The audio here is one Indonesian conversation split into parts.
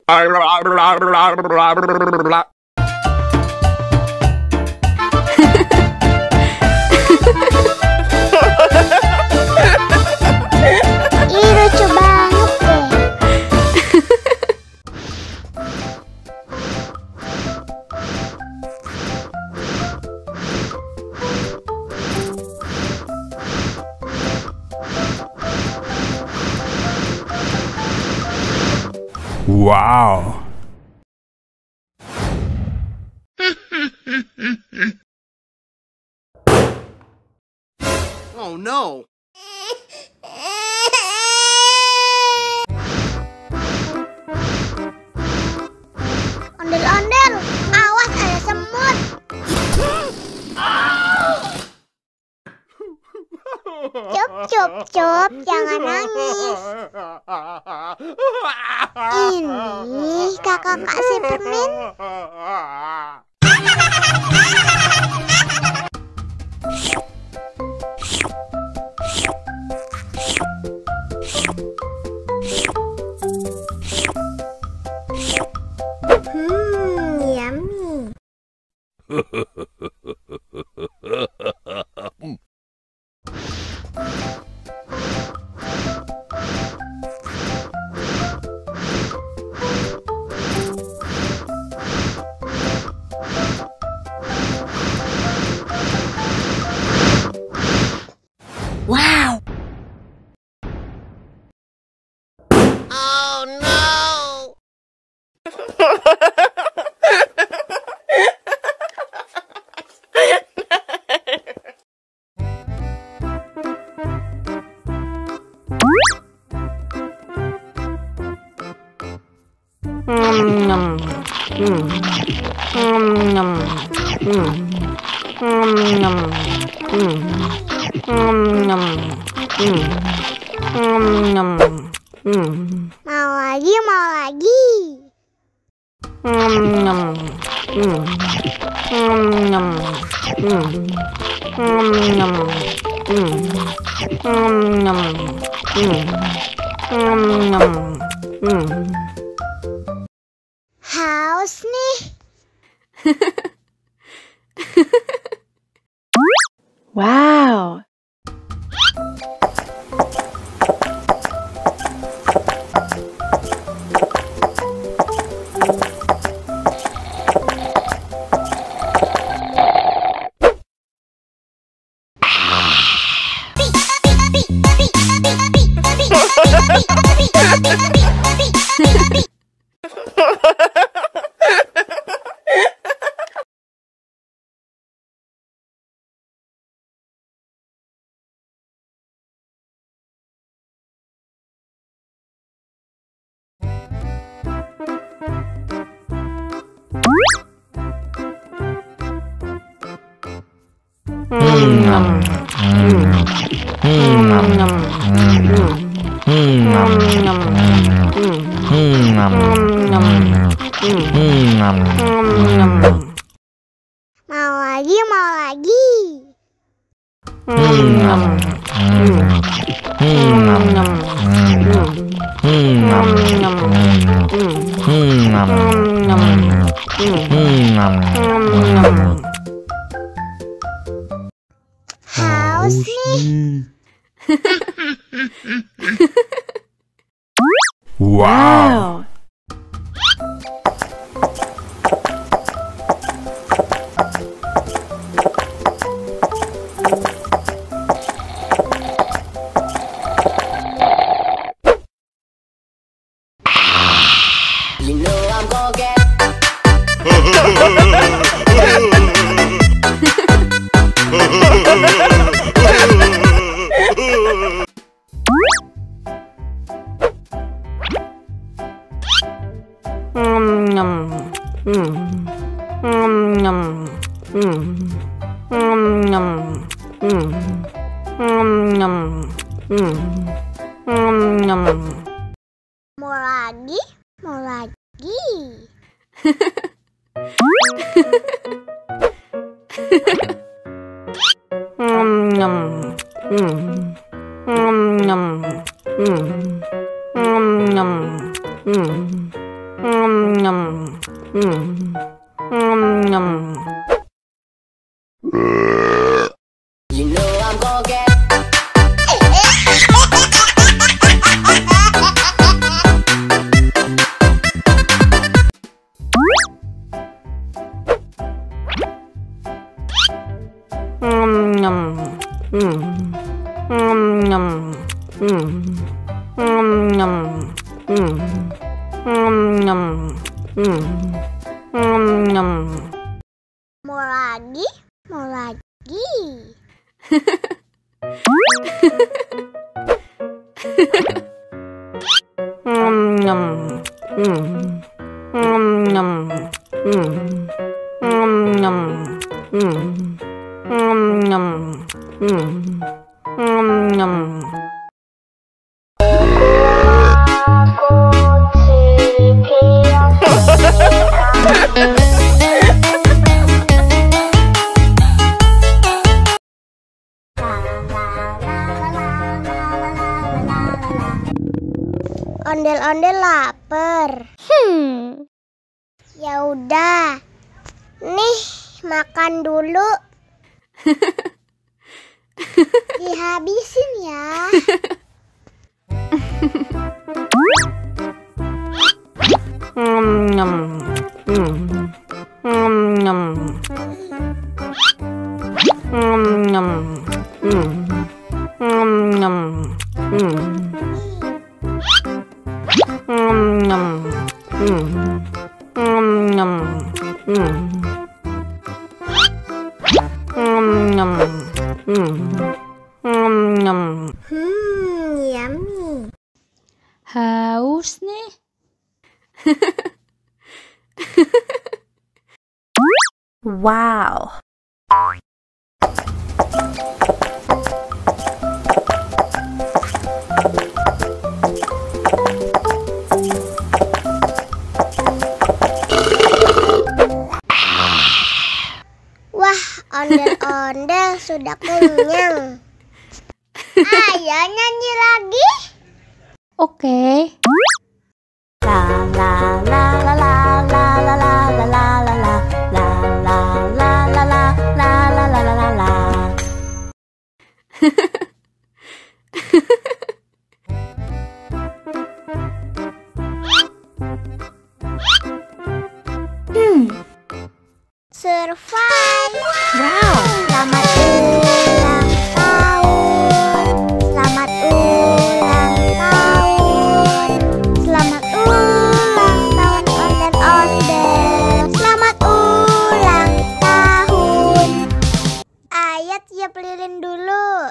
Ih, lucu banget deh. Wow. Oh no! Ondel-ondel, awas ada semut. Cup, cup, cup, jangan nangis. Ini kakak kasih permen. Yummy. Wow! Oh no! Mau lagi, mau lagi. Haus nih. Wow. Mau lagi, mau lagi. Haus nih. Wow. You know I'm gonna get. Mau lagi, mau lagi. You know I'm gonna get. Mau lagi? Mau lagi? Ondel-ondel lapar. Ya udah. Nih, makan dulu. Dihabisin ya. Yummy. Haus nih. Wow. Wah, ondel-ondel sudah kenyang. Ayo nyanyi lagi. Oke. Survive. Wow. Selamat ulang tahun. Selamat ulang tahun. Selamat ulang tahun ondel-ondel. Selamat ulang tahun. Ayo tiup lilin dulu.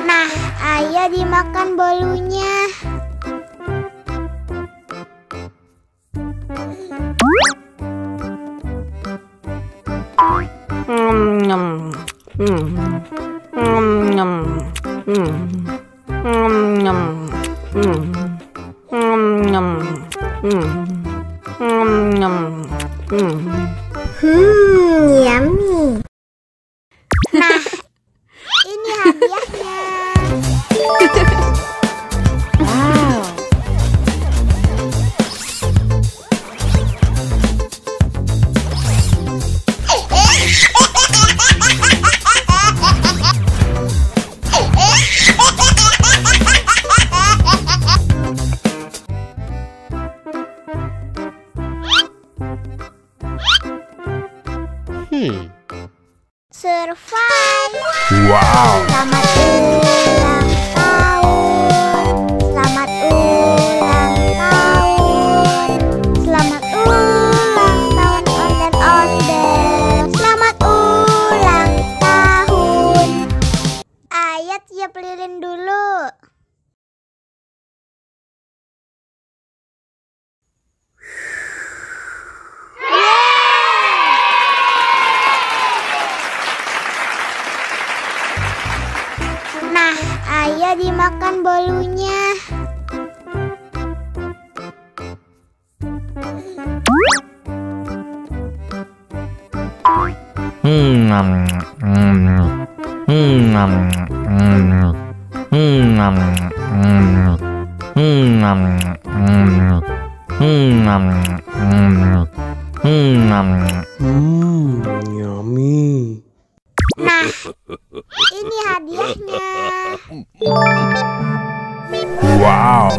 Nah, ayo dimakan bolunya. Yummy. Nah, ini hadiahnya. Wow. Survive. Wow. Selamat ulang tahun. Selamat ulang tahun. Selamat ulang tahun ondel-ondel. Selamat ulang tahun. Ayo tiup lilin dulu. Nah, ayo dimakan bolunya. Yummy. Nah, ini hadiahnya. Wow.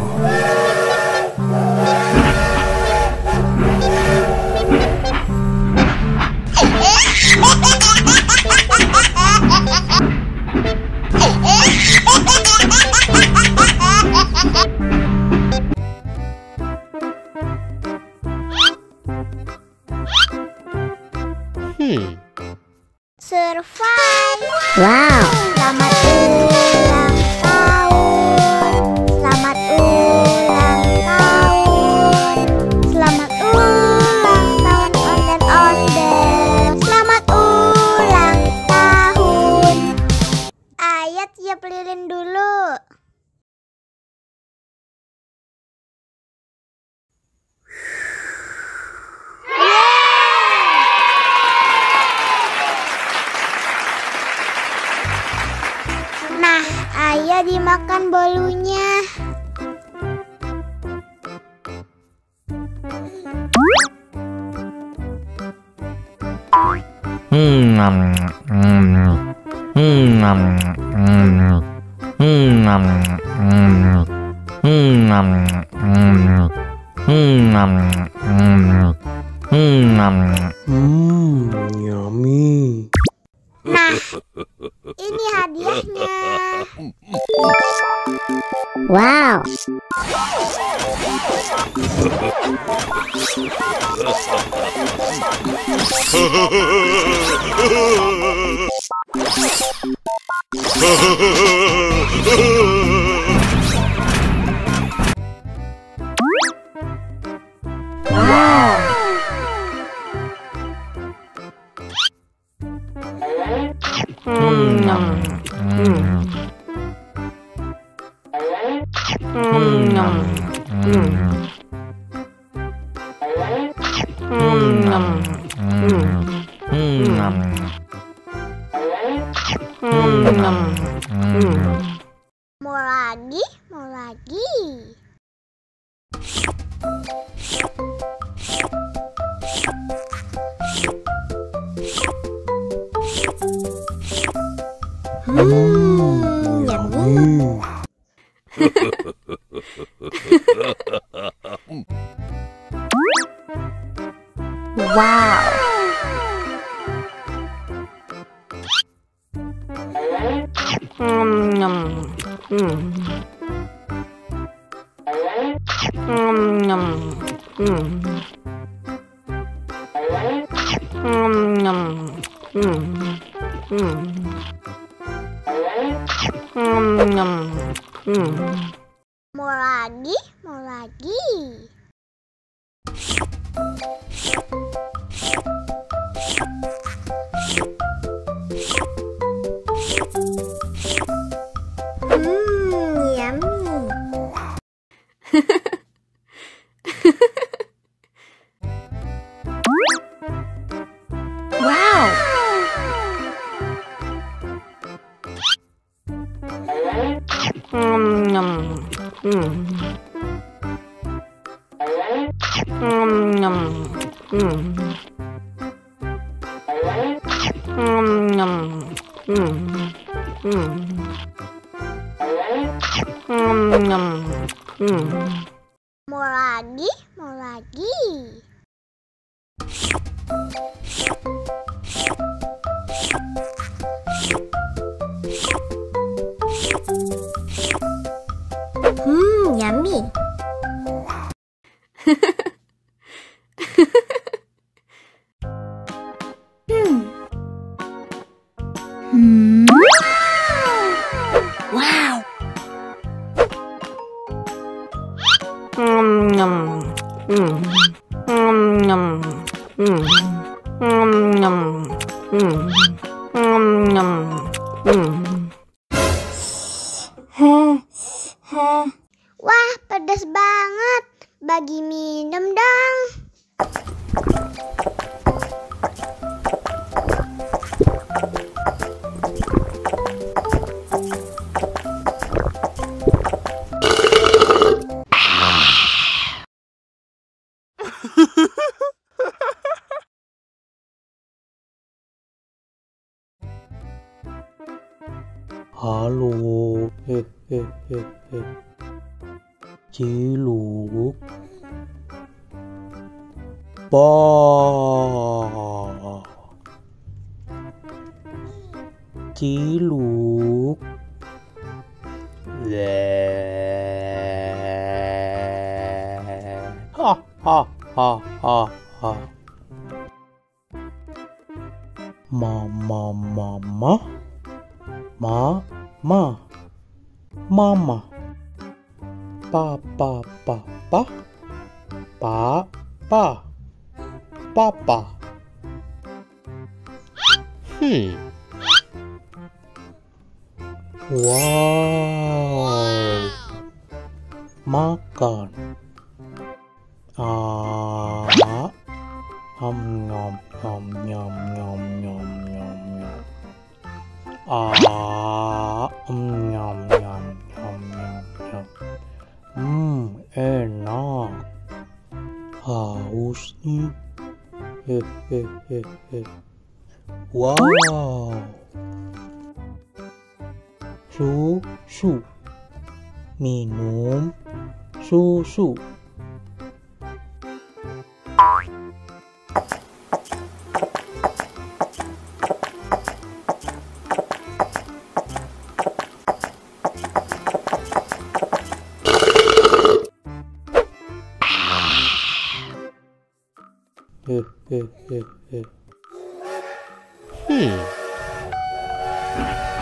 Survive. Wow. Selamat ulang tahun. Selamat ulang tahun. Selamat ulang tahun onde-onde. Selamat ulang tahun. Ayat tiup lilin dulu. Nah, ayah dimakan bolunya. Yummy. Nah, ini hadiahnya. Wow. Mau lagi, mau lagi. Yummy. Wow. Mau lagi, mau lagi. Yummy. Wow. Mau lagi, mau lagi. Yummy. Wow. Wah, pedas banget. Bagi minum dong. Halo. Ciluk. Ba. Ciluk. Le. Ha ha ha ha ha. Mama. Mama. Papa. Papa. Wow. Makan. Nyom. Enak. Haus nih. Wow. Susu. Minum susu.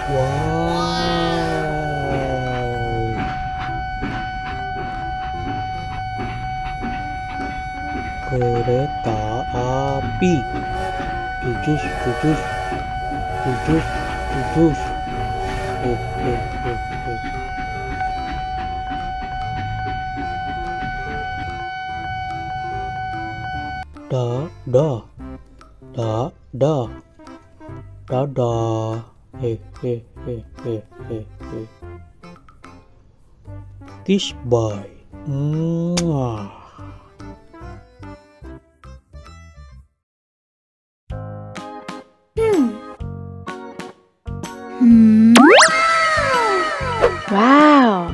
Wow. Kereta api. Jujus. Dadah. Kiss bye. Mwah. Wow.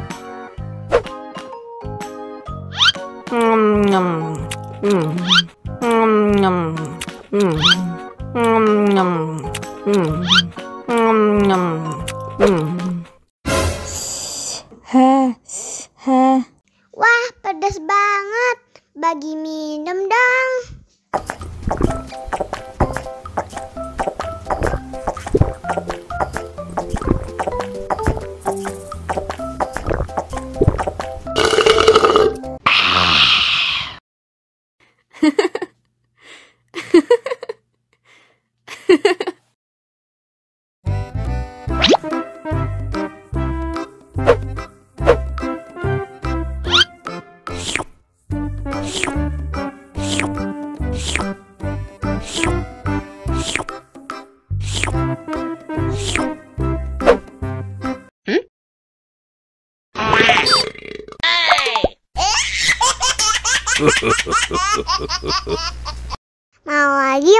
Wah, pedas banget. Bagi minum dong. Mau lagi.